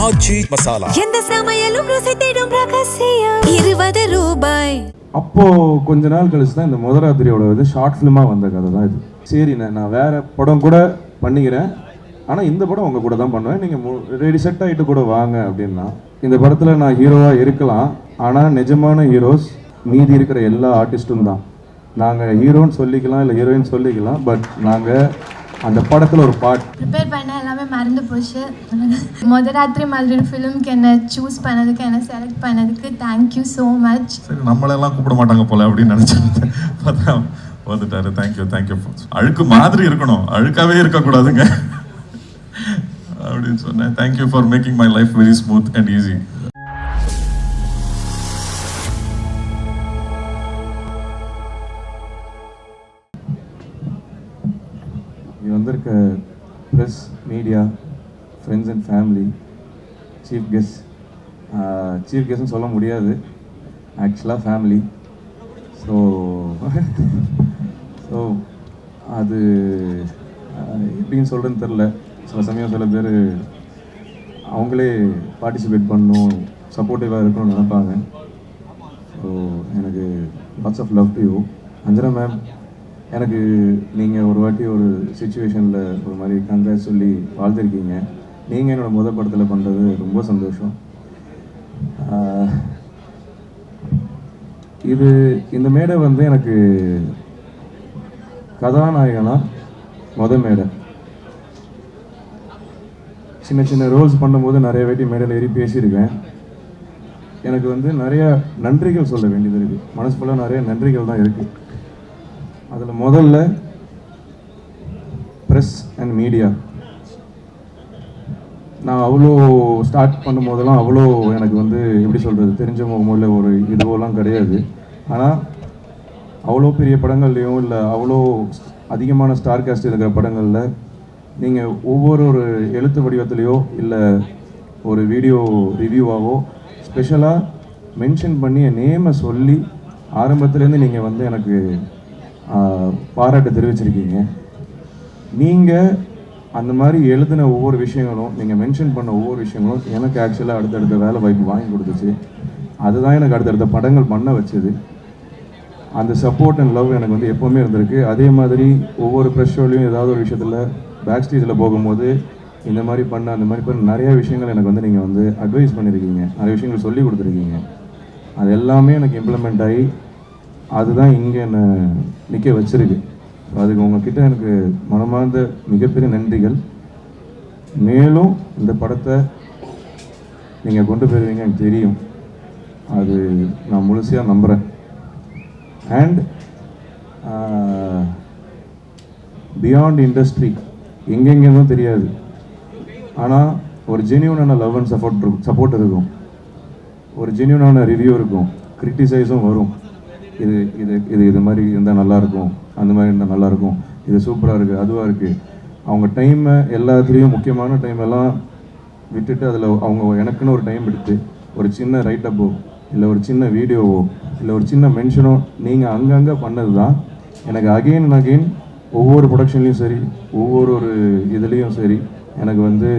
ஆச்சி மசாலா. எந்த சமையலும் ருசி தேடும் ரகசியம். 20 ரூபாய். அப்போ கொஞ்ச நாள் கழிச்சு தான் இந்த முதராத்திரியோட இது ஷார்ட் ஃபிலிமாக வந்த கதை தான் இது. சரிண்ணே, நான் வேற படம் கூட பண்ணிக்கிறேன், ஆனால் இந்த படம் உங்கள் கூட தான் பண்ணுவேன், நீங்கள் ரெடி செட் ஆகிட்டு கூட வாங்க அப்படின்னா. இந்த படத்தில் நான் ஹீரோவாக இருக்கலாம், ஆனால் நிஜமான ஹீரோஸ் மீதி இருக்கிற எல்லா ஆர்டிஸ்ட்டும் தான். நாங்கள் ஹீரோன்னு சொல்லிக்கலாம், இல்லை ஹீரோயின் சொல்லிக்கலாம், பட் நாங்கள் அந்த படத்தில் ஒரு பார்ட். ப்ரிப்பேர் பண்ண எல்லாமே மறந்து போச்சு. முதராத்திரி மாதிரி ஃபிலிம்க்கு என்ன சூஸ் பண்ணதுக்கு, என்ன செலக்ட் பண்ணதுக்கு தேங்க்யூ ஸோ மச். சரி, நம்மளெல்லாம் கூப்பிட மாட்டாங்க போல அப்படின்னு நினச்சேன், பார்த்தா வந்துட்டாரு. தேங்க்யூ. அழுக்கு மாதிரி இருக்கணும், அழுக்காவே இருக்கக்கூடாதுங்க அப்படின்னு சொன்னேன். Thank you for making my life very smooth and easy. இங்கே வந்திருக்க press, media, friends and family, chief கெஸ்ட்னு சொல்ல முடியாது, ஆக்சுவலாக ஃபேமிலி. ஸோ அது எப்படின்னு சொல்கிறேன்னு தெரில. சில சமயம் சில பேர் அவங்களே பார்ட்டிசிபேட் பண்ணணும், சப்போர்ட்டிவாக இருக்கணும்னு நினைப்பாங்க. ஸோ எனக்கு lots of love to you. Anjana ma'am, எனக்கு நீங்கள் ஒரு வாட்டி ஒரு சுச்சுவேஷனில் ஒரு மாதிரி கங்க்ராட்ஸ் சொல்லி வாழ்த்துருக்கீங்க. நீங்கள் என்னோடய முதல் படத்தில் பண்ணுறது ரொம்ப சந்தோஷம். இந்த மேடை வந்து எனக்கு கதாநாயகனா மேடை. சின்ன ரோல்ஸ் பண்ணும்போது நிறைய வாட்டி மேடையில் ஏறி பேசியிருக்கேன். எனக்கு வந்து நிறைய நன்றிகள் சொல்ல வேண்டியது இருக்குது, மனசு போல நிறைய நன்றிகள் தான் இருக்குது. அதில் முதல்ல ப்ரெஸ் அண்ட் மீடியா. நான் அவ்வளோ ஸ்டார்ட் பண்ணும் போதெல்லாம் அவ்வளோ எனக்கு வந்து எப்படி சொல்கிறது, தெரிஞ்ச முகமூல ஒரு இதுவெல்லாம் கிடையாது. ஆனால் அவ்வளோ பெரிய படங்கள்லையும் இல்லை அவ்வளோ அதிகமான ஸ்டார் காஸ்ட் இருக்கிற படங்களில் நீங்கள் ஒவ்வொரு எழுத்து வடிவத்துலேயோ இல்லை ஒரு வீடியோ ரிவ்யூவாகவோ ஸ்பெஷலாக மென்ஷன் பண்ணி என் நேமை சொல்லி ஆரம்பத்துலேருந்து நீங்கள் வந்து எனக்கு பாராட்டு தெரிவிச்சிருக்கீங்க. நீங்கள் அந்த மாதிரி எழுதின ஒவ்வொரு விஷயங்களும், நீங்கள் மென்ஷன் பண்ண ஒவ்வொரு விஷயங்களும் எனக்கு ஆக்சுவலாக அடுத்தடுத்த வேலை வாய்ப்பு வாங்கி கொடுத்துச்சு. அதுதான் எனக்கு அடுத்தடுத்த படங்கள் பண்ண வச்சது. அந்த சப்போர்ட் அண்ட் லவ் எனக்கு வந்து எப்போவுமே இருந்திருக்கு. அதே மாதிரி ஒவ்வொரு ப்ரெஷ் ஷோலையும் ஏதாவது ஒரு விஷயத்தில் பேக் ஸ்டேஜில் போகும்போது இந்த மாதிரி பண்ண அந்த மாதிரி பண்ண நிறைய விஷயங்கள் எனக்கு வந்து நீங்கள் வந்து அட்வைஸ் பண்ணியிருக்கீங்க, நிறைய விஷயங்கள் சொல்லி கொடுத்துருக்கீங்க. அது எல்லாமே எனக்கு இம்ப்ளிமெண்ட் ஆகி அதுதான் இங்கே என்னை நிற்க வச்சிருக்கு. அதுக்கு உங்ககிட்ட எனக்கு மனமார்ந்த மிகப்பெரிய நன்றிகள். மேலும் இந்த படத்தை நீங்கள் கொண்டு போயிருவீங்க எனக்கு தெரியும், அது நான் முழுமையாக நம்புகிறேன். அண்ட் பியாண்ட் இண்டஸ்ட்ரி எங்கெங்கேருந்தும் தெரியாது, ஆனால் ஒரு ஜென்யூனான லவ் அண்ட் சப்போர்ட் இருக்கும், ஒரு ஜென்யூனான ரிவ்யூ இருக்கும், கிரிட்டிசைஸும் வரும். இது மாதிரி இருந்தால் நல்லாயிருக்கும், அந்த மாதிரி இருந்தால் நல்லாயிருக்கும், இது சூப்பராக இருக்குது, அதுவாக இருக்குது. அவங்க டைமை எல்லாத்துலேயும் முக்கியமான டைம் எல்லாம் விட்டுட்டு அதில் அவங்க எனக்குன்னு ஒரு டைம் எடுத்து ஒரு சின்ன ரைட்டப்போ இல்லை ஒரு சின்ன வீடியோவோ இல்லை ஒரு சின்ன மென்ஷனோ நீங்கள் அங்கங்கே பண்ணது தான் எனக்கு அகெயின் அண்ட் அகெயின் ஒவ்வொரு ப்ரொடக்ஷன்லேயும் சரி ஒவ்வொரு இதுலேயும் சரி எனக்கு வந்து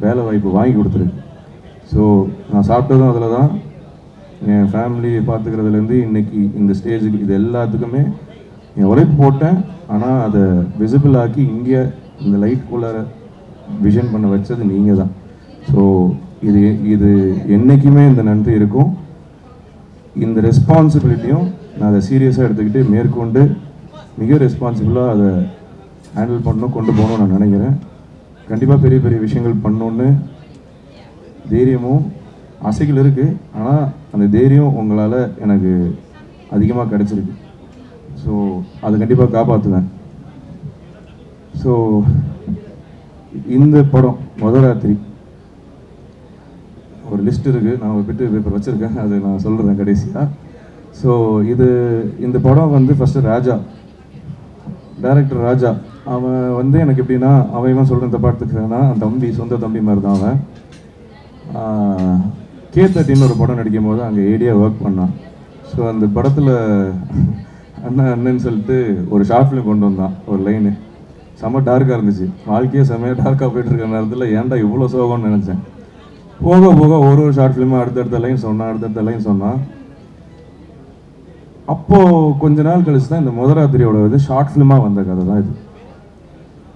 வேலை வாய்ப்பு வாங்கி கொடுத்துருக்கு. ஸோ நான் சாப்பிட்டதும் அதில் தான், என் ஃபேமிலியை பார்த்துக்கிறதுலேருந்து இன்றைக்கி இந்த ஸ்டேஜுக்கு இது எல்லாத்துக்குமே என் உழைப்பு போட்டேன். ஆனால் அதை விசிபிள் ஆக்கி இங்கே இந்த லைட்குள்ளார விஷன் பண்ண வச்சது நீங்கள் தான். ஸோ இது என்றைக்குமே இந்த நன்றி இருக்கும். இந்த ரெஸ்பான்சிபிலிட்டியும் நான் அதை சீரியஸாக எடுத்துக்கிட்டு மேற்கொண்டு மிக ரெஸ்பான்சிபிளாக அதை ஹேண்டில் பண்ணணும், கொண்டு போகணும்னு நான் நினைக்கிறேன். கண்டிப்பாக பெரிய பெரிய விஷயங்கள் பண்ணணுன்னு தைரியமும் ஆசைகள் இருக்குது. ஆனால் அந்த தைரியம் உங்களால் எனக்கு அதிகமாக கிடச்சிருக்கு. ஸோ அதை கண்டிப்பாக காப்பாற்றுவேன். ஸோ இந்த படம் முதராத்திரி ஒரு லிஸ்ட் இருக்குது, நான் ஒரு பிட்டு பேப்பர் வச்சுருக்கேன், அது நான் சொல்கிறேன் கடைசியாக. ஸோ இந்த படம் வந்து ஃபஸ்ட்டு ராஜா, டைரக்டர் ராஜா, அவன் வந்து எனக்கு எப்படின்னா அவன் சொல்கிறேன் இந்த படத்துக்குன்னா தம்பி, சொந்த தம்பி மாதிரி தான் அவன். K13 ஒரு படம் நடிக்கும் போது அங்கே ஏடியா ஒர்க் பண்ணான். ஸோ அந்த படத்தில் அண்ணன்னு சொல்லிட்டு ஒரு ஷார்ட் ஃபிலிம் கொண்டு வந்தான். ஒரு லைனு செம்ம டார்க்காக இருந்துச்சு, வாழ்க்கையே செம்மையாக டார்க்காக போயிட்டுருக்க நேரத்தில் ஏன்டா இவ்வளோ சோகம்னு நினச்சேன். போக போக ஒரு ஷார்ட் ஃபிலிமாக அடுத்தடுத்த லைன் சொன்னான். அப்போது கொஞ்ச நாள் கழிச்சு தான் இந்த முதராத்திரியோட இது ஷார்ட் ஃபிலிமாக வந்த கதை தான் இது.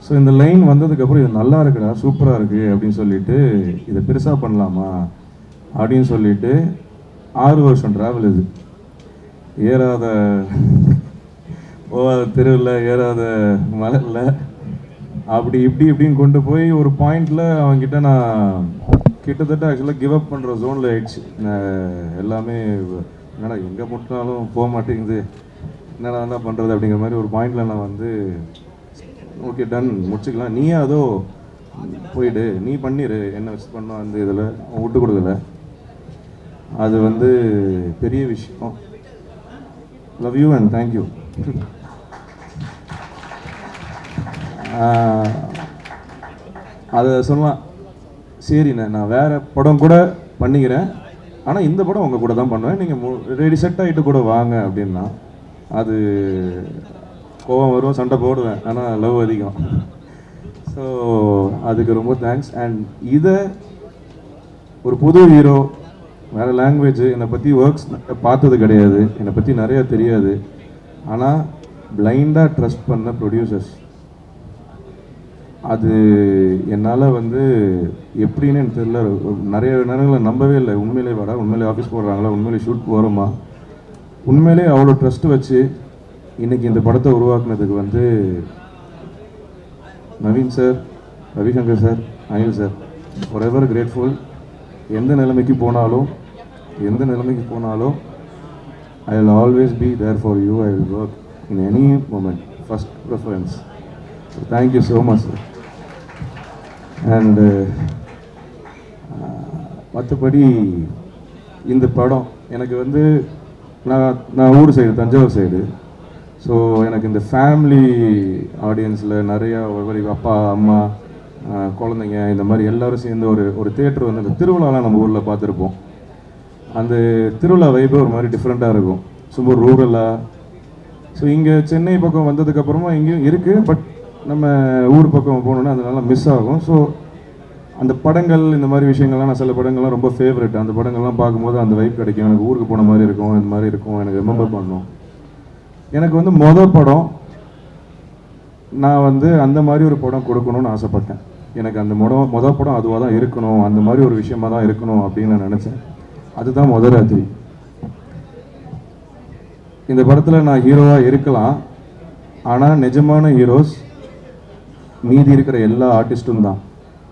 ஸோ இந்த லைன் வந்ததுக்கப்புறம் இது நல்லா இருக்குடா, சூப்பராக இருக்குது அப்படின்னு சொல்லிட்டு இதை பெருசாக பண்ணலாமா அப்படின்னு சொல்லிட்டு 6 வருஷம் ட்ராவல் இது. ஏறாத போகாத தெருவில், ஏறாத மலையில், அப்படி இப்படின்னு கொண்டு போய் ஒரு பாயிண்டில் அவங்ககிட்ட நான் கிட்டத்தட்ட ஆக்சுவலாக கிவ் அப் பண்ணுற ஜோனில் ஆயிடுச்சு. எல்லாமே என்னடா எங்கே முட்டினாலும் போக மாட்டேங்குது, என்னடா என்ன பண்ணுறது அப்படிங்கிற மாதிரி ஒரு பாயிண்டில் நான் வந்து ஓகே டன் முடிச்சுக்கலாம், நீயே அதோ போயிடு, நீ பண்ணிடு, என்ன வச்சு பண்ணோம் அந்த இதில் விட்டு கொடுக்கல. அது வந்து பெரிய விஷயம். Love you and thank you. அதை சொல்லலாம். சரிண்ணே, நான் வேறு படம் கூட பண்ணிக்கிறேன், ஆனால் இந்த படம் உங்கள் கூட தான் பண்ணுவேன், நீங்கள் ரெடி செட் ஆகிட்டு கூட வாங்க அப்படின்னா அது கோவம் வரும், சண்டை போடுவேன், ஆனால் லவ் அதிகம். ஸோ அதுக்கு ரொம்ப தேங்க்ஸ். அண்ட் இதை ஒரு புது ஹீரோ, வேறு லாங்குவேஜ், என்னை பற்றி ஒர்க்ஸ் பார்த்தது கிடையாது, என்னை பற்றி நிறையா தெரியாது, ஆனால் பிளைண்டாக ட்ரஸ்ட் பண்ண ப்ரொடியூசர்ஸ், அது என்னால் வந்து எப்படின்னு எனக்கு தெரியல. நிறைய நேரங்களில் நம்பவே இல்லை, உண்மையிலே வாடா, உண்மையிலே ஆஃபீஸ் போடுறாங்களா, உண்மையிலே ஷூட் போகிறோமா, உண்மையிலே அவ்வளோ ட்ரஸ்ட்டு வச்சு இன்றைக்கி இந்த படத்தை உருவாக்குனதுக்கு வந்து Naveen sir, Ravishankar sir, Anil sir, forever grateful. எந்த நிலைமைக்கு போனாலும் I will always be there for you. I will work in any moment, first preference. Thank you so much sir. And மற்றபடி இந்த படம் எனக்கு வந்து நான் ஊர் சைடு, தஞ்சாவூர் சைடு. ஸோ எனக்கு இந்த ஃபேமிலி ஆடியன்ஸில் நிறையா அப்பா அம்மா குழந்தைங்க இந்த மாதிரி எல்லோரும் சேர்ந்து ஒரு தேட்டர் வந்து அந்த திருவிழாலாம் நம்ம ஊரில் பார்த்துருப்போம். அந்த திருவிழா வைபே ஒரு மாதிரி டிஃப்ரெண்ட்டாக இருக்கும், சும்மா ரூரலாக. ஸோ இங்கே சென்னை பக்கம் வந்ததுக்கப்புறமா இங்கேயும் இருக்குது, பட் நம்ம ஊர் பக்கம் போனோன்னா அதனால மிஸ் ஆகும். ஸோ அந்த படங்கள் இந்த மாதிரி விஷயங்கள்லாம் நான் சில படங்கள்லாம் ரொம்ப ஃபேவரெட். அந்த படங்கள்லாம் பார்க்கும்போது அந்த வைப் கிடைக்கும், எனக்கு ஊருக்கு போன மாதிரி இருக்கும், இந்த மாதிரி இருக்கும், எனக்கு ரிமெம்பர் பண்ணணும். எனக்கு வந்து படம் நான் வந்து அந்த மாதிரி ஒரு படம் கொடுக்கணும்னு ஆசைப்பட்டேன். எனக்கு அந்த மொதல் படம் அதுவாக தான் இருக்கணும், அந்த மாதிரி ஒரு விஷயமாக தான் இருக்கணும் அப்படின்னு நான் நினச்சேன். அதுதான் முதராத்திரி. இந்த படத்தில் நான் ஹீரோவாக இருக்கலாம், ஆனால் நிஜமான ஹீரோஸ் மீதி இருக்கிற எல்லா ஆர்டிஸ்ட்டும் தான்.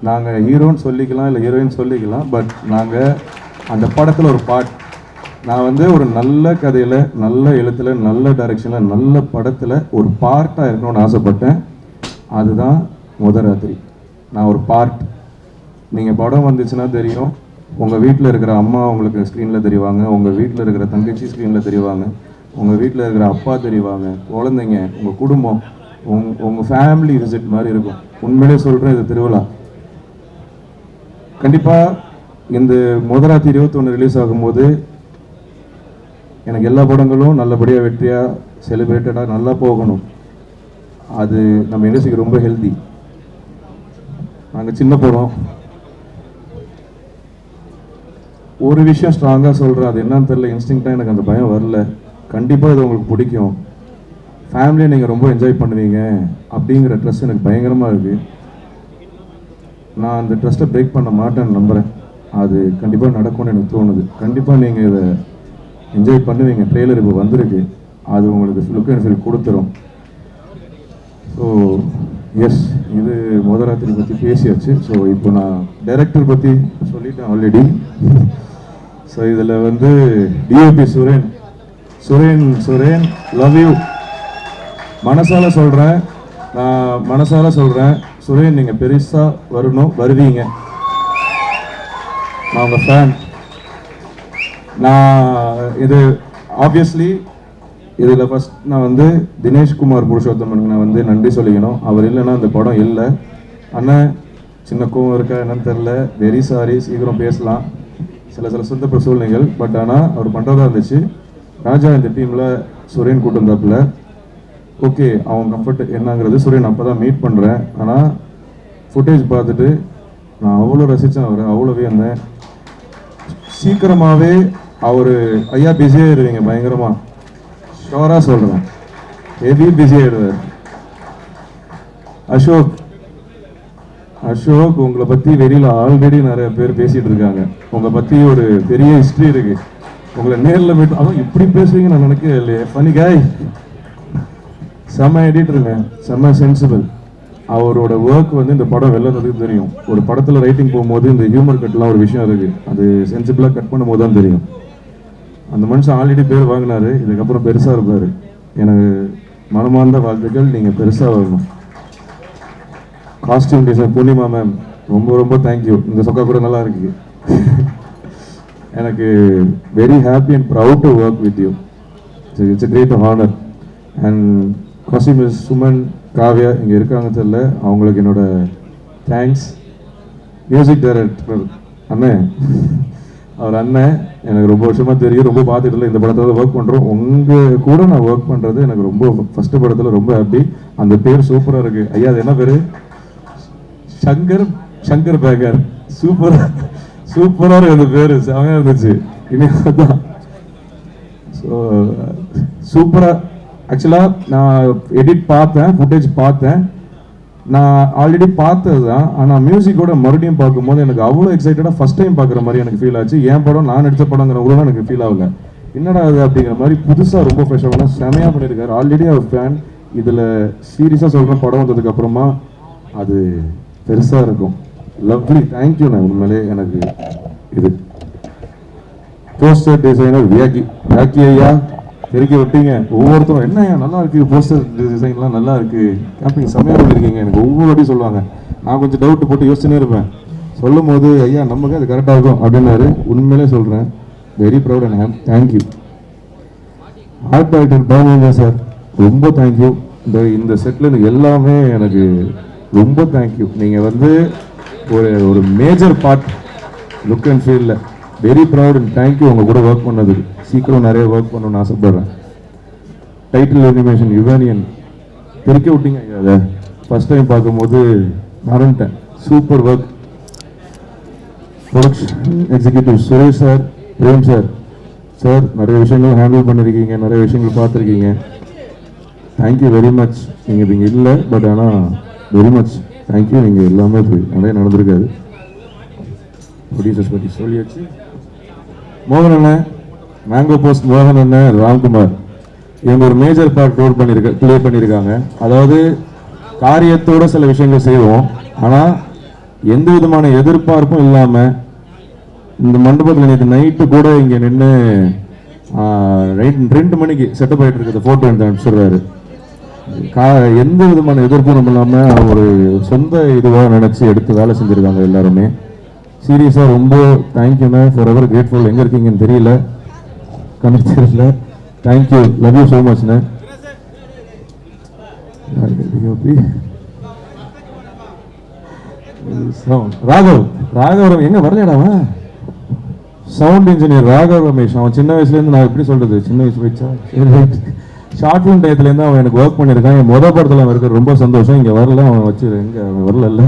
நாங்கள் ஹீரோன்னு சொல்லிக்கலாம், இல்லை ஹீரோயின் சொல்லிக்கலாம், பட் நாங்கள் அந்த படத்தில் ஒரு பார்ட். நான் வந்து ஒரு நல்ல கதையில், நல்ல எழுத்தில், நல்ல டைரக்ஷனில், நல்ல படத்தில் ஒரு பார்ட்டாக இருக்கணும்னு ஆசைப்பட்டேன். அதுதான் முதராத்திரி. நான் ஒரு பார்ட். நீங்கள் படம் வந்துச்சுன்னா தெரியும், உங்கள் வீட்டில் இருக்கிற அம்மா உங்களுக்கு ஸ்க்ரீனில் தெரிவாங்க, உங்கள் வீட்டில் இருக்கிற தங்கச்சி ஸ்க்ரீனில் தெரிவாங்க, உங்கள் வீட்டில் இருக்கிற அப்பா தெரிவாங்க, குழந்தைங்க, உங்கள் குடும்பம், உங்கள் ஃபேமிலி விசிட் மாதிரி இருக்கும். உண்மையிலே சொல்கிறேன், இது திருவிழா. கண்டிப்பாக இந்த முதராத்திரி 21 ரிலீஸ் ஆகும்போது எனக்கு எல்லா படங்களும் நல்லபடியாக வெற்றியாக செலிப்ரேட்டடாக நல்லா போகணும். அது நம்ம இண்டஸ்ட்ரிக்கு ரொம்ப ஹெல்தி. நாங்கள் சின்ன படம். ஒரு விஷயம் ஸ்ட்ராங்காக சொல்கிறேன், அது என்னன்னு தெரியல, இன்ஸ்டிங்க்டாக எனக்கு அந்த பயம் வரல. கண்டிப்பாக இது உங்களுக்கு பிடிக்கும், ஃபேமிலியை நீங்கள் ரொம்ப என்ஜாய் பண்ணுவீங்க அப்படிங்கிற ட்ரெஸ் எனக்கு பயங்கரமாக இருக்குது. நான் அந்த ட்ரெஸ்ட்டை பிரேக் பண்ண மாட்டேன்னு நம்புகிறேன். அது கண்டிப்பாக நடக்கும்னு எனக்கு தோணுது. கண்டிப்பாக நீங்கள் இதை என்ஜாய் பண்ணுவீங்க. ட்ரெய்லர் இப்போ வந்திருக்கு, அது உங்களுக்கு லுக் அண்ட் ஃபீல் கொடுத்துரும். ஸோ எஸ், இது முதராத்திரி பற்றி பேசியாச்சு. ஸோ இப்போ நான் டைரக்டர் பற்றி சொல்லிட்டேன் ஆல்ரெடி. ஸோ இதில் வந்து டிஓபி சுரேன் லவ் யூ. மனசால சொல்கிறேன், நான் மனசால சொல்கிறேன், சுரேன் நீங்கள் பெருசாக வருவீங்க. நான் உங்கள் ஃபேன். நான் இது ஆப்வியஸ்லி இதில் ஃபஸ்ட் நான் வந்து தினேஷ்குமார் புருஷோத்தமனுக்கு நான் வந்து நன்றி சொல்லிக்கணும். அவர் இல்லைன்னா அந்த படம் இல்லை. அண்ணன் சின்ன கோவம் இருக்கா என்னன்னு தெரில, வெரி சாரி. சீக்கிரம் பேசலாம், சில சொந்த சூழ்நிலைகள். பட் ஆனால் அவர் பண்ணுறதா இருந்துச்சு. ராஜா இந்த டீமில் சுரேன் கூட்டு வந்தாப்புல. ஓகே, அவன் கம்ஃபர்ட் என்னங்கிறது சுரேன் அப்போ தான் மீட் பண்ணுறேன். ஆனால் ஃபுட்டேஜ் பார்த்துட்டு நான் அவ்வளோ ரசித்தேன், அவர் அவ்வளோவே இருந்தேன். சீக்கிரமாகவே அவர் ஐயா பிஸியாக ஆயிடுவீங்க பயங்கரமாக, ஷோராக சொல்கிறேன், ஹெவி பிஸி ஆகிடுவார். அசோக் உங்களை பற்றி வெளியில் ஆல்ரெடி நிறைய பேர் பேசிகிட்டு இருக்காங்க. உங்களை பற்றி ஒரு பெரிய ஹிஸ்ட்ரி இருக்குது. உங்களை நேரில் மீட் அதுவும் இப்படி பேசுவீங்க நான் நினைக்கவே இல்லையே. ஃபனி காய், செம்ம எடிட்டருங்க, செம்ம சென்சிபிள். அவரோட ஒர்க் வந்து இந்த படம் வெள்ளதுக்கு தெரியும். ஒரு படத்தில் ரைட்டிங் போகும்போது இந்த ஹியூமர் கட்லாம் ஒரு விஷயம் இருக்குது, அது சென்சிபிளாக கட் பண்ணும் போது தான் தெரியும். அந்த மனுஷன் ஆல்ரெடி பேர் வாங்கினாரு, இதுக்கப்புறம் பெருசாக இருப்பார். எனக்கு மனமார்ந்த வாழ்த்துக்கள், நீங்கள் பெருசாக வரணும். காஸ்டியூம் டிசைன் பூர்ணிமா மேம், ரொம்ப ரொம்ப தேங்க்யூ. இந்த சொக்கா கூட நல்லா இருக்கு. எனக்கு very happy and proud to work with you. It's a great honor. And costume miss Suman, Kavya இங்கே இருக்காங்க தெரியல, அவங்களுக்கு என்னோட தேங்க்ஸ். மியூசிக் டைரக்டர் அண்ணன், அவர் அண்ணன் எனக்கு ரொம்ப வருஷமாக தெரியும், ரொம்ப பார்த்துட்டு இல்லை. இந்த படத்தில் ஒர்க் பண்ணுறோம், உங்கள் கூட நான் ஒர்க் பண்ணுறது எனக்கு ரொம்ப ஃபஸ்ட்டு படத்தில் ரொம்ப ஹாப்பி. அந்த பேர் சூப்பராக இருக்குது. ஐயா அது என்ன பேர்? சங்கர் பேக்கர். சூப்பராக இருக்கு அந்த பேர், செமையாக இருந்துச்சு. இனிமே தான் ஸோ சூப்பராக. ஆக்சுவலாக நான் எடிட் பார்த்தேன், ஃபுட்டேஜ் பார்த்தேன், நான் ஆல்ரெடி பார்த்தது தான். ஆனால் மியூசிக்கோட மறுபடியும் பார்க்கும்போது எனக்கு அவ்வளோ எக்ஸைட்டடாக ஃபஸ்ட் டைம் பார்க்குற மாதிரி எனக்கு ஃபீல் ஆச்சு. என் படம் நான் நடித்த படங்கிற கூட எனக்கு ஃபீல் ஆகல. என்னடா அது அப்படிங்கிற மாதிரி புதுசாக ரொம்ப ஃப்ரெஷ்ஷாக செமையாக பண்ணியிருக்காரு. ஆல்ரெடி அவர் ஃபேன். இதில் சீரியஸாக சொல்கிற படம் வந்ததுக்கப்புறமா அது பெருசாக இருக்கும். Lovely, thank you. நான் உண்மையிலே எனக்கு இது போஸ்டர் டிசைனர் வியாக்கி ஐயா தெரிவிக்க விட்டீங்க. ஒவ்வொருத்தரும் என்ன நல்லா இருக்குது, போஸ்டர் டிசைன்லாம் நல்லா இருக்குது, கேம்பிங் செம்மையாக பண்ணியிருக்கீங்க. எனக்கு ஒவ்வொரு வாட்டி சொல்லுவாங்க, நான் கொஞ்சம் டவுட் போட்டு யோசிச்சுனே இருப்பேன். சொல்லும் போது ஐயா நமக்கு அது கரெக்டாக இருக்கும் அப்படின்னாரு. உண்மையிலே சொல்கிறேன், very proud and thank you. Art director Babu sir, ரொம்ப தேங்க்யூ. இந்த செட்டில் எனக்கு எல்லாமே எனக்கு ரொம்ப தேங்க்யூ. நீங்கள் வந்து ஒரு மேஜர் பார்ட் லுக் அண்ட் ஃபீலில் வெரி ப்ரௌட் அண்ட் தேங்க்யூ. உங்கள் கூட ஒர்க் பண்ணதுக்கு சீக்கிரம் நிறைய ஒர்க் பண்ணணும்னு ஆசைப்படுறேன். டைட்டில் அனிமேஷன் யுவேனியன் தெரிக்க விட்டீங்க. அதை ஃபஸ்ட் டைம் பார்க்கும்போது மறந்துட்டேன். Super work. Production executive Suresh sir, Prem sir, sir நிறைய விஷயங்கள் ஹேண்டில் பண்ணியிருக்கீங்க, நிறைய விஷயங்கள் பார்த்துருக்கீங்க. Thank you very much. நீங்கள் இங்கே இல்லை, பட் ஆனால் வெரி மச் தேங்க்யூ. நீங்கள் எல்லாமே நிறைய நடந்திருக்காது. ப்ரொடியூசர்ஸ் பற்றி சொல்லியாச்சு. மோகன் அண்ணன், மேங்கோ போஸ்ட் மோகன் அண்ணன், ராம்குமார், இவங்க ஒரு மேஜர் பார்ட் ப்ளே பண்ணியிருக்காங்க. அதாவது காரியத்தோட சில விஷயங்கள் செய்வோம், ஆனால் எந்த விதமான எதிர்பார்ப்பும் இல்லாமல் இந்த மண்டபத்தில் நேற்று நைட்டு கூட இங்கே நின்று 2 மணிக்கு செட்டப் ஆகிட்டு இருக்கிறது ஃபோட்டோ எடுத்து அனுப்பிச்சிடுறாரு. எந்த விதமான எதிர்ப்பும் இல்லாமல் ஒரு சொந்த இதுவாக நினச்சி எடுத்து வேலை செஞ்சுருக்காங்க எல்லாருமே. சீரியஸாக ரொம்ப தேங்க்யூண்ணே, ஃபார் எவர் கிரேட்ஃபுல். எங்கே இருக்கீங்கன்னு தெரியல, கணக்கு தெரியல. தேங்க்யூ, லவ் யூ ஸோ மச்ண்ணே. ராகவ் எங்க வரலடாவா? Sound engineer Raghav Ramesh. அவன் சின்ன வயசுலேருந்து, நான் எப்படி சொல்றது, சின்ன வயசு போயிடுச்சா, ஷார்ட் ஃபிலிம் டயத்துலேருந்து அவன் எனக்கு ஒர்க் பண்ணியிருக்கான். என் மொதல் படத்தில் அவன் இருக்கிற ரொம்ப சந்தோஷம். இங்கே வரல, அவன் வச்சு எங்கே அவன் வரல.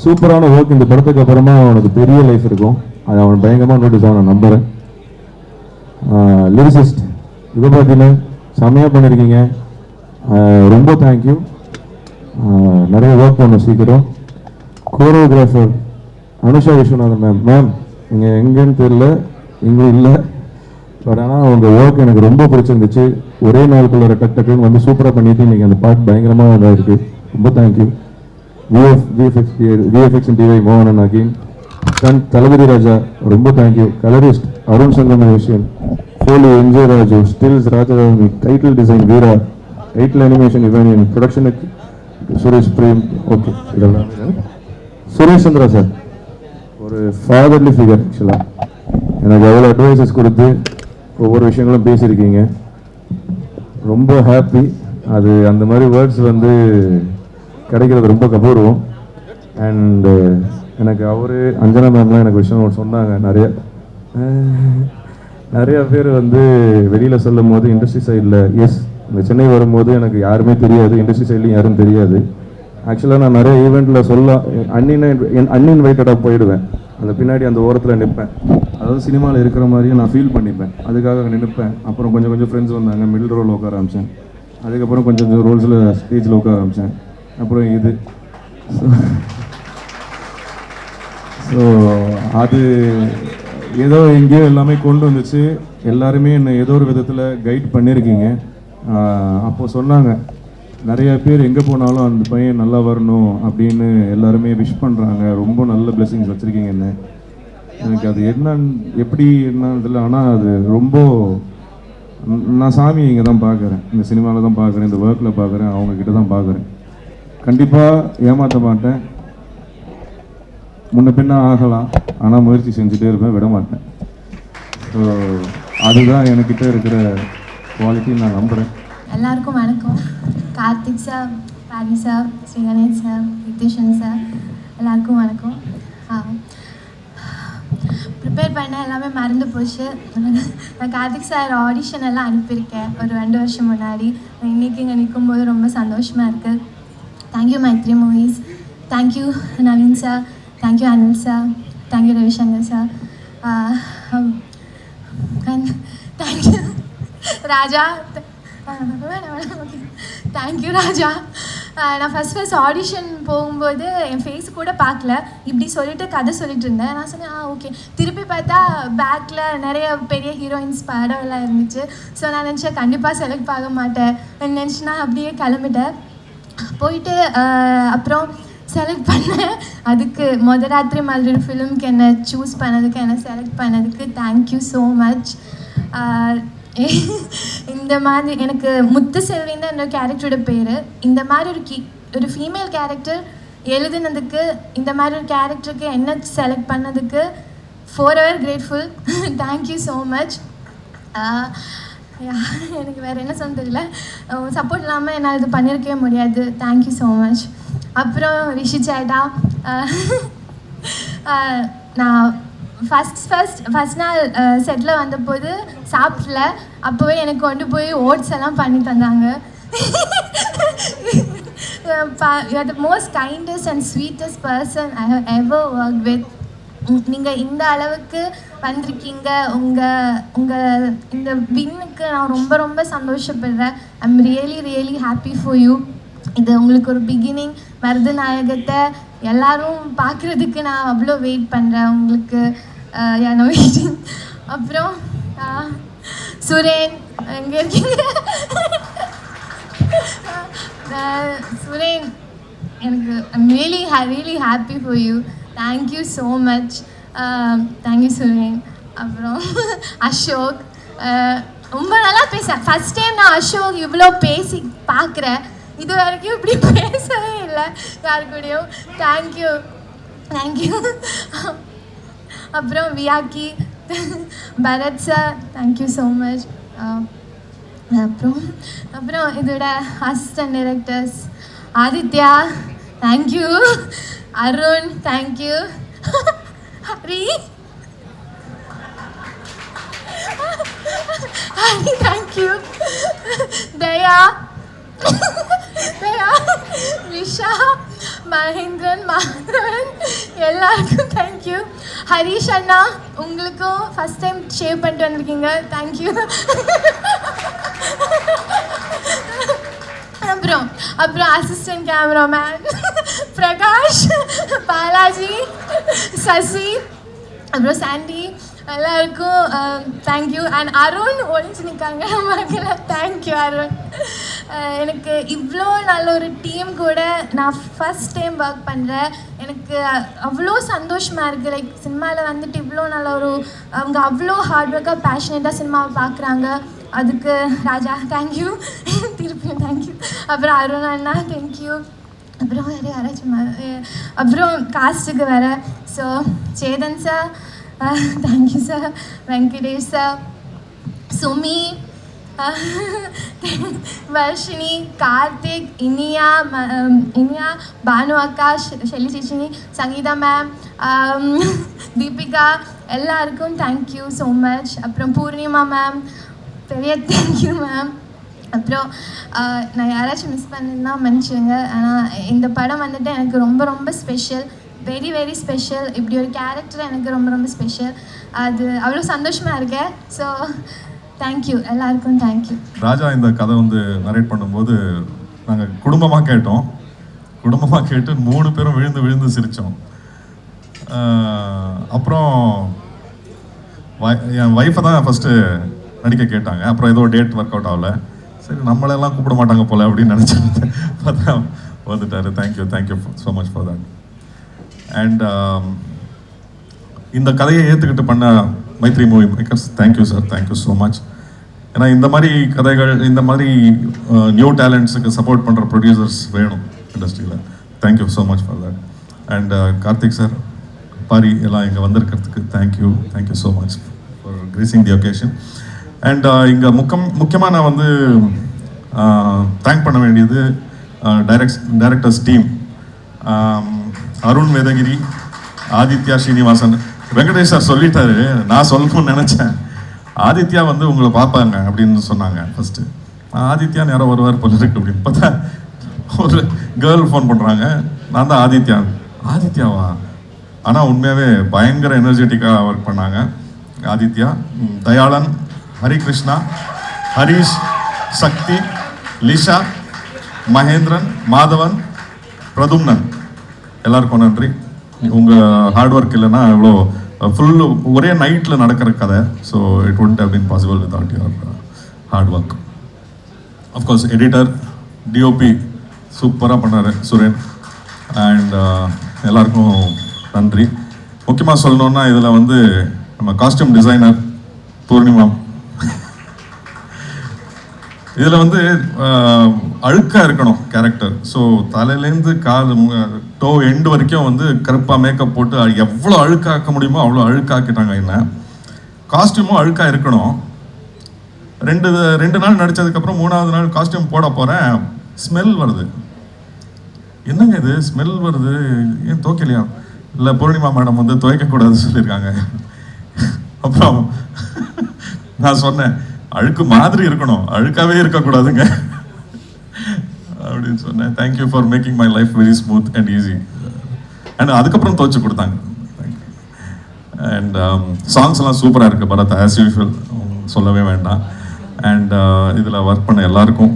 சூப்பரான ஒர்க். இந்த படத்துக்கு அப்புறமா அவனுக்கு பெரிய லைஃப் இருக்கும், அது அவன் பயங்கரமாக நோட்டீஸ் ஆக நான் நம்புகிறேன். லிரிசிஸ்ட் இதை பார்த்தீங்கன்னா செம்மையாக பண்ணியிருக்கீங்க, ரொம்ப தேங்க்யூ. நிறைய ஒர்க் பண்ணோம் சீக்கிரம். Choreographer Anusha Viswanathan ma'am, ma'am நீங்கள் எங்கேன்னு தெரியல, இங்கே இல்லை, பட் ஆனால் உங்கள் ஒர்க் எனக்கு ரொம்ப பிடிச்சிருந்துச்சு. ஒரே நாளுக்குள்ள டக்குன்னு வந்து சூப்பராக பண்ணிட்டு இன்றைக்கி அந்த பார்ட் பயங்கரமாக இதாக இருக்குது. ரொம்ப தேங்க்யூ. விஎஃப்எக்ஸ் டிவை மோகன் அகீன், தளபதி ராஜா, ரொம்ப thank you. Colourist Arun Sangameshan, foley NJ Raju, stills Rajarami, title design Veera, title animation யுவேனியன், ப்ரொடக்ஷனுக்கு சுரேஷ் பிரேம். ஓகே, இதெல்லாம் சுரேஷ் சந்திரா சார் ஒரு ஃபாதர்லி ஃபிகர். ஆக்சுவலாக எனக்கு எவ்வளோ அட்வைசஸ் கொடுத்து ஒவ்வொரு விஷயங்களும் பேசியிருக்கீங்க, ரொம்ப ஹாப்பி. அது அந்த மாதிரி வேர்ட்ஸ் வந்து கிடைக்கிறது ரொம்ப கபூர்வம். அண்டு எனக்கு அவர் அஞ்சனா மேம்லாம் எனக்கு விஷயம் சொன்னாங்க. நிறைய பேர் வந்து வெளியில் சொல்லும் போது இண்டஸ்ட்ரி சைடில், எஸ் இந்த சென்னை வரும்போது எனக்கு யாருமே தெரியாது, இண்டஸ்ட்ரி சைட்லையும் யாரும் தெரியாது. ஆக்சுவலாக நான் நிறைய ஈவெண்ட்டில் அன்இன்வைட்டடாக போயிடுவேன், அந்த பின்னாடி அந்த ஓரத்தில் நிற்பேன். அதாவது சினிமாவில் இருக்கிற மாதிரியும் நான் ஃபீல் பண்ணிப்பேன். அதுக்காக நினைப்பேன். அப்புறம் கொஞ்சம் கொஞ்சம் ஃப்ரெண்ட்ஸ் வந்தாங்க, மிடில் ரோல் உட்கார ஆரம்பித்தேன். அதுக்கப்புறம் கொஞ்சம் கொஞ்சம் ரோல்ஸில் ஸ்டேஜில் உட்கார ஆரம்பித்தேன். அப்புறம் இது ஸோ அது ஏதோ எங்கேயோ எல்லாமே கொண்டு வந்துச்சு. எல்லாருமே என்னை ஏதோ ஒரு விதத்தில் கைட் பண்ணியிருக்கீங்க. அப்போது சொன்னாங்க, நிறைய பேர் எங்கே போனாலும் அந்த பையன் நல்லா வரணும் அப்படின்னு எல்லாருமே விஷ் பண்ணுறாங்க, ரொம்ப நல்ல பிளெஸிங்ஸ் வச்சுருக்கீங்க என்ன. எனக்கு அது எப்படி என்னன்னு தெரியல. ஆனால் அது ரொம்ப நான் சாமி இங்கே தான் பார்க்குறேன், இந்த சினிமாவில் தான் பார்க்குறேன், இந்த ஒர்க்கில் பார்க்குறேன், அவங்கக்கிட்ட தான் பார்க்குறேன். கண்டிப்பாக ஏமாற்ற மாட்டேன். முன்ன பின்ன ஆகலாம், ஆனால் முயற்சி செஞ்சுட்டே இருப்பேன், விட மாட்டேன். ஸோ அதுதான் என்கிட்ட இருக்கிற குவாலிட்டின்னு நான் நம்புகிறேன். எல்லாருக்கும் வணக்கம். Karthik sir, Pari sir, Sri Ganesh sir, Nithishan sir, எல்லாருக்கும் வணக்கம். ப்ரிப்பேர் பண்ண எல்லாமே மறந்து போச்சு. நான் கார்த்திக் சார் ஆடிஷன் எல்லாம் அனுப்பியிருக்கேன் ஒரு 2 வருஷம் முன்னாடி. இன்றைக்கி இங்கே நிற்கும்போது ரொம்ப சந்தோஷமாக இருக்குது. Thank you Mythri movies, thank you Naveen sir, thank you Anil sir, thank you Ravishankar sir, thank you Raja, thank you Raja. நான் ஃபஸ்ட் ஆடிஷன் போகும்போது என் ஃபேஸ் கூட பார்க்கல, இப்படி சொல்லிட்டு கதை சொல்லிட்டு இருந்தேன். நான் சொன்னேன் ஓகே. திருப்பி பார்த்தா பேக்கில் நிறைய பெரிய ஹீரோயின்ஸ் படம் எல்லாம் இருந்துச்சு. ஸோ நான் நினச்சேன் கண்டிப்பாக செலக்ட் ஆக மாட்டேன் நினச்சி நான் அப்படியே கிளம்பிட்டேன். போயிட்டு அப்புறம் செலக்ட் பண்ணேன். அதுக்கு ராத்திரி மாதிரி ஃபிலிம்க்கு என்னை சூஸ் பண்ணதுக்கு, என்னை செலக்ட் பண்ணதுக்கு தேங்க்யூ ஸோ மச். இந்த மாதிரி எனக்கு முத்து செல்வின்னு தான் என்னோட கேரக்டரோட பேர். இந்த மாதிரி ஒரு ஃபீமேல் கேரக்டர் எழுதுனதுக்கு, இந்த மாதிரி ஒரு கேரக்டருக்கு என்ன செலக்ட் பண்ணதுக்கு forever grateful. Thank you so much. எனக்கு வேறு என்ன சொல்ல தெரியல. சப்போர்ட் இல்லாமல் என்னால் இது பண்ணியிருக்கவே முடியாது. Thank you so much. அப்புறம் ரிஷி சேட்டா, நான் ஃபஸ்ட் நாள் செட்டில் வந்தபோது சாப்பிடல. அப்போவே எனக்கு கொண்டு போய் ஓட்ஸ் எல்லாம் பண்ணி தந்தாங்க. You are the most kindest and sweetest person I have ever work with. நீங்கள் இந்த அளவுக்கு வந்திருக்கீங்க. உங்கள் இந்த வின்னுக்கு நான் ரொம்ப ரொம்ப சந்தோஷப்படுறேன். I am really happy for you. இது உங்களுக்கு ஒரு பிகினிங். மருதநாயகத்தை எல்லாரும் பார்க்குறதுக்கு நான் அவ்வளோ வெயிட் பண்ணுறேன். உங்களுக்கு நான் வெயிட்டிங். அப்புறம் சுரேன், எங்கே இருக்கீங்க? சுரேன், எனக்கு I'm really happy for you. Thank you so much. Thank you Suren. அப்புறம் அசோக், ரொம்ப நல்லா பேசுகிறேன். ஃபஸ்ட் டைம் நான் அசோக் இவ்வளோ பேசி பார்க்குறேன். இது வரைக்கும் இப்படி பேசவே இல்லை யாரு கூடயும். தேங்க்யூ. அப்புறம் வியாக்கி, Bharath sir, thank you so much. அப்புறம் இதோட assistant directors Aditya, thank you. Arun, thank you. Hari, thank you. Daya, Lisha, Mahendran, Madhavan, எல்லாருக்கும் தேங்க்யூ. ஹரிஷ் அண்ணா, உங்களுக்கும் ஃபஸ்ட் டைம் ஷேவ் பண்ணிட்டு வந்திருக்கீங்க, தேங்க்யூ. அப்புறம் அசிஸ்டன்ட் கேமராமேன் பிரகாஷ், பாலாஜி, சசி, அப்புறம் சாண்டி, எல்லாருக்கும் தேங்க்யூ. அண்ட் அருண் ஒழிஞ்சு நிற்காங்க, மறக்கல. தேங்க்யூ அருண். எனக்கு இவ்வளோ நல்ல ஒரு டீம் கூட நான் ஃபஸ்ட் டைம் ஒர்க் பண்ணுறேன். எனக்கு அவ்வளோ சந்தோஷமாக இருக்குது. லைக் சினிமாவில் வந்துட்டு இவ்வளோ நல்ல அவங்க அவ்வளோ ஹார்ட் ஒர்க்காக பேஷனேட்டாக சினிமாவை பார்க்குறாங்க. அதுக்கு ராஜா தேங்க்யூ, திருப்பியும் தேங்க்யூ. அப்புறம் அருண் அண்ணா தேங்க்யூ. அப்புறம் வேறு யாராச்சும் அப்புறம் காஸ்ட்டுக்கு வேறு. So Chetan sir, thank you sir. Venkatesh sir, Sumi, Varshini, Karthik, Iniya, Banu அக்கா, ஷெல்லி சேச்சினி, சங்கீதா மேம், தீபிகா, எல்லாருக்கும் தேங்க்யூ ஸோ மச். அப்புறம் பூர்ணிமா மேம், பெரிய தேங்க்யூ மேம். அப்புறம் நான் யாராச்சும் மிஸ் பண்ணா மன்னிச்சுங்க. ஆனால் இந்த படம் வந்துட்டு எனக்கு ரொம்ப ரொம்ப ஸ்பெஷல். Very very special. இப்படி ஒரு கேரக்டர் எனக்கு ரொம்ப ரொம்ப ஸ்பெஷல். அது அவ்வளோ சந்தோஷமாக இருக்கேன். ஸோ தேங்க்யூ எல்லாருக்கும், தேங்க்யூ. ராஜா இந்த கதை வந்து நரேட் பண்ணும்போது நாங்கள் குடும்பமாக கேட்டோம். குடும்பமாக கேட்டு 3 பேரும் விழுந்து விழுந்து சிரித்தோம். அப்புறம் என் ஒய்ஃபை தான் ஃபஸ்ட்டு நடிக்க கேட்டாங்க. அப்புறம் ஏதோ டேட் ஒர்க் அவுட் ஆகல. சரி நம்மளெல்லாம் கூப்பிட மாட்டாங்க போல அப்படின்னு நினச்சிட்டு பார்த்தா வந்துட்டார். Thank you so much for that. And இந்த கதையை ஏற்றுக்கிட்டு பண்ண Mythri movie makers, thank you sir, thank you so much. ஏன்னா இந்த மாதிரி கதைகள், இந்த மாதிரி நியூ டேலண்ட்ஸுக்கு சப்போர்ட் பண்ணுற ப்ரொடியூசர்ஸ் வேணும் இண்டஸ்ட்ரியில். Thank you so much for that. And Karthik sir, Pari எல்லாம் இங்கே வந்திருக்கிறதுக்கு thank you so much for gracing the occasion. And இங்கே முக்கியமாக நான் வந்து தேங்க் பண்ண வேண்டியது directors team. Arun Vedagiri, Aditya Srinivasan. Venkatesh sir சொல்லிட்டாரு, நான் சொல்லணும்னு நினச்சேன். ஆதித்யா வந்து உங்களை பார்ப்பாங்க அப்படின்னு சொன்னாங்க ஃபஸ்ட்டு. ஆதித்யா நேரம் வருவார் போல இருக்கு அப்படின்னு பார்த்தா ஒரு கேர்ள் ஃபோன் பண்ணுறாங்க. நான் தான் ஆதித்யாவா? ஆனால் உண்மையாகவே பயங்கர எனர்ஜெட்டிக்காக ஒர்க் பண்ணாங்க ஆதித்யா. தயாளன், ஹரிகிருஷ்ணா, ஹரீஷ், சக்தி, லிஷா, மகேந்திரன், மாதவன், பிரதும்னன், எல்லாருக்கும் நன்றி. உங்கள் ஹார்ட் ஒர்க் இல்லைன்னா இவ்வளோ ஃபுல்லு ஒரே நைட்டில் நடக்கிற கதை. So it wouldn't have been possible without your hard work. Of course editor, DOP சூப்பராக பண்ணார் சுரேன். அண்ட் எல்லாருக்கும் நன்றி. முக்கியமாக சொல்லணுன்னா இதில் வந்து நம்ம காஸ்டியூம் டிசைனர் பூர்ணிமா. இதில் வந்து அழுக்காக இருக்கணும் கேரக்டர். ஸோ தலையிலேருந்து கால் டோ எண்டு வரைக்கும் வந்து கருப்பாக மேக்கப் போட்டு எவ்வளோ அழுக்காக்க முடியுமோ அவ்வளோ அழுக்காக்கிட்டாங்க. என்ன காஸ்டியூமும் அழுக்காக இருக்கணும். ரெண்டு நாள் நடித்ததுக்கப்புறம் 3ஆவது நாள் காஸ்டியூம் போட போகிறேன், ஸ்மெல் வருது. என்னங்க இது ஸ்மெல் வருது, ஏன் துவைக்கலையா? இல்லை பூர்ணிமா மேடம் வந்து துவைக்கக்கூடாதுன்னு சொல்லியிருக்காங்க. அப்புறம் நான் சொன்னேன், அழுக்கு மாதிரி இருக்கணும், அழுக்காவே இருக்கக்கூடாதுங்க அப்படின்னு சொன்னேன். Thank you for making my life very smooth and easy. And அதுக்கப்புறம் துவைச்சு கொடுத்தாங்க. அண்ட் சாங்ஸ்லாம் சூப்பராக இருக்குது பரத், ஆஸ் யூஷுவல், சொல்லவே வேண்டாம். அண்ட் இதில் ஒர்க் பண்ண எல்லாருக்கும்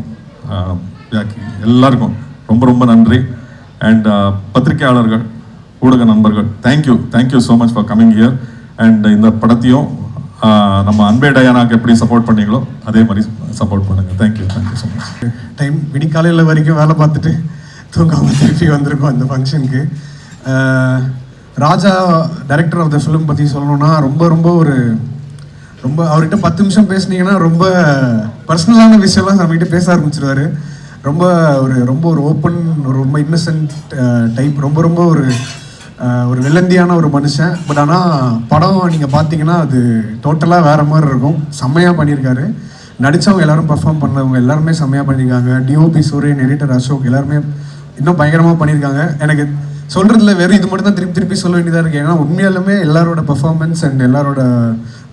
ரொம்ப ரொம்ப நன்றி. அண்ட் பத்திரிகையாளர்கள், ஊடக நண்பர்கள், thank you so much for coming here. And இந்த படத்தையும் நம்ம அன்பே டயானாக்கு எப்படி சப்போர்ட் பண்ணீங்களோ அதே மாதிரி சப்போர்ட் பண்ணுங்கள். Thank you so much. டைம் விடிக்காலையில் வரைக்கும் வேலை பார்த்துட்டு தூங்காமல் திருப்பி வந்திருக்கோம் அந்த ஃபங்க்ஷனுக்கு. ராஜா டைரக்டர் ஆஃப் த ஃபிலிம் பற்றி சொல்லணும்னா ரொம்ப அவர்கிட்ட 10 நிமிஷம் பேசுனீங்கன்னா ரொம்ப பர்சனலான விஷயம்லாம் நம்மகிட்ட பேச ஆரம்பிச்சிருவாரு. ரொம்ப ஒரு ஓப்பன், ரொம்ப இன்னசென்ட் டைப், ரொம்ப ஒரு வெள்ளந்தியான ஒரு மனுஷன். பட் ஆனால் படம் நீங்கள் பார்த்தீங்கன்னா அது டோட்டலாக வேறு மாதிரி இருக்கும். செம்மையாக பண்ணியிருக்காரு. நடித்தவங்க எல்லோரும் பர்ஃபார்ம் பண்ணவங்க எல்லாருமே செம்மையாக பண்ணியிருக்காங்க. டிஓபி சூரியன், எடிட்டர் அசோக் எல்லாருமே இன்னும் பயங்கரமாக பண்ணியிருக்காங்க. எனக்கு சொல்கிறதுல வெறும் இது மட்டும் தான் திருப்பி சொல்ல வேண்டியதாக இருக்குது. ஏன்னா உண்மையாலுமே எல்லாரோட பர்ஃபார்மன்ஸ் அண்ட் எல்லாரோட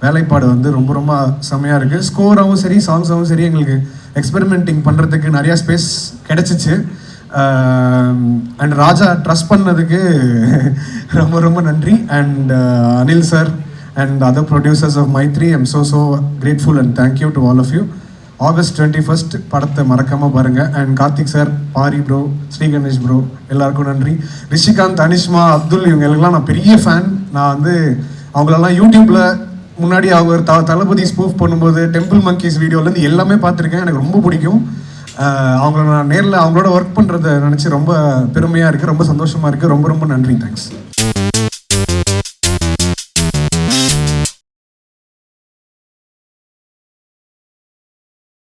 வேலைப்பாடு வந்து ரொம்ப செம்மையாக இருக்குது. ஸ்கோராகவும் சரி, சாங்ஸாகவும் சரி, எங்களுக்கு எக்ஸ்பெரிமெண்டிங் பண்ணுறதுக்கு நிறையா ஸ்பேஸ் கிடச்சிச்சு. அண்ட் ராஜா ட்ரஸ்ட் பண்ணதுக்கு ரொம்ப நன்றி. And Anil sir and other producers of Mythri, I'm so grateful and thank you to all of you. August 21st படத்தை மறக்காமல் பாருங்கள். And Karthik sir, Paari bro, Sri Ganesh bro எல்லாருக்கும் நன்றி. ரிஷிகாந்த், அனிஷ்மா, அப்துல் இவங்களுக்கெல்லாம் நான் பெரிய ஃபேன். நான் வந்து அவங்களெல்லாம் யூடியூப்பில் முன்னாடி அவர் தளபதி ஸ்பூஃப் பண்ணும்போது டெம்பிள் மங்கீஸ் வீடியோலேருந்து எல்லாமே பார்த்துருக்கேன். எனக்கு ரொம்ப பிடிக்கும். அவங்கள நான் நேரில் அவங்களோட ஒர்க் பண்ணுறதை நினச்சி ரொம்ப பெருமையாக இருக்குது, ரொம்ப சந்தோஷமாக இருக்குது. ரொம்ப நன்றி. தேங்க்ஸ்.